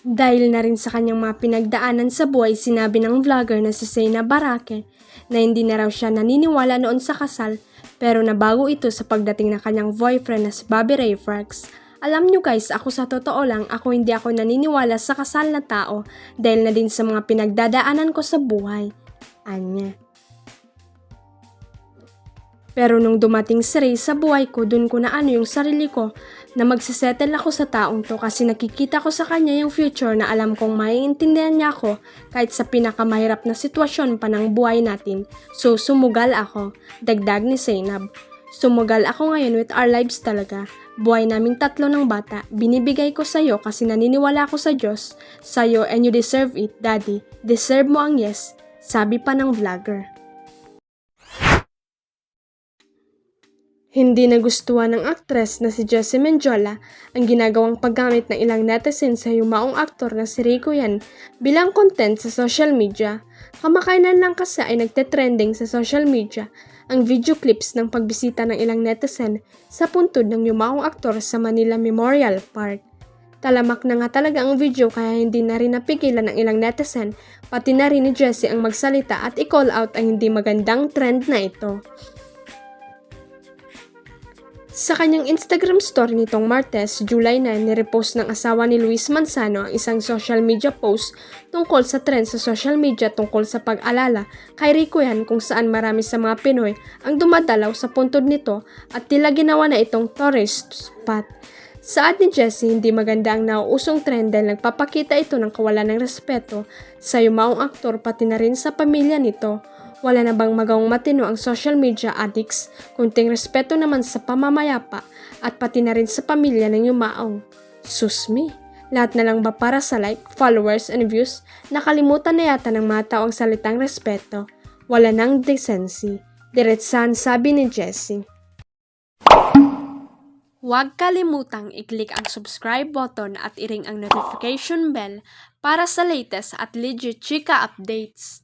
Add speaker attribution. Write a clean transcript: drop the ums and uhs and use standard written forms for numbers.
Speaker 1: Dahil na rin sa kanyang mga pinagdaanan sa buhay, sinabi ng vlogger na si Zainab Barake na hindi na raw siya naniniwala noon sa kasal, pero nabago ito sa pagdating ng kanyang boyfriend na si Bobby Ray Frakes. Alam nyo guys, ako sa totoo lang, hindi ako naniniwala sa kasal na tao dahil na din sa mga pinagdadaanan ko sa buhay. Anya. Pero nung dumating si Ray sa buhay ko, dun ko na yung sarili ko na magsisettle ako sa taong to kasi nakikita ko sa kanya yung future na alam kong maiintindihan niya ako kahit sa pinakamahirap na sitwasyon pa ng buhay natin. So sumugal ako, dagdag ni Zainab. Sumugal ako ngayon with our lives talaga. Buhay naming tatlo ng bata, binibigay ko sa'yo kasi naniniwala ako sa Diyos, sa'yo and you deserve it, Daddy. Deserve mo ang yes, sabi pa ng vlogger. Hindi nagustuhan ng aktres na si Jessie Mendiola ang ginagawang paggamit ng ilang netizen sa yumaong aktor na si Rico Yan bilang content sa social media. Kamakailan lang kasi ay nagte-trending sa social media ang video clips ng pagbisita ng ilang netizen sa puntod ng yumaong aktor sa Manila Memorial Park. Talamak na nga talaga ang video kaya hindi na rin napigilan ng ilang netizen, pati na rin ni Jessie ang magsalita at i-call out ang hindi magandang trend na ito. Sa kanyang Instagram story nitong Martes, July 9, nirepost ng asawa ni Luis Manzano ang isang social media post tungkol sa trend sa social media tungkol sa pag-alala kay Rico Yan kung saan marami sa mga Pinoy ang dumadalaw sa puntod nito at tila ginawa na itong tourist spot. Saad ni Jessie, hindi maganda ang nauusong trend dahil nagpapakita ito ng kawalan ng respeto sa yumaong aktor pati na rin sa pamilya nito. Wala na bang magawang matino ang social media addicts, kunting respeto naman sa pamamayapa at pati na rin sa pamilya ng yumaong. Susmi, lahat na lang ba para sa like, followers, and views? Nakalimutan na yata ng mga tao ang salitang respeto. Wala nang decency. Diretsahan sabi ni Jessie. Huwag kalimutang i-click ang subscribe button at i-ring ang notification bell para sa latest at legit chika updates.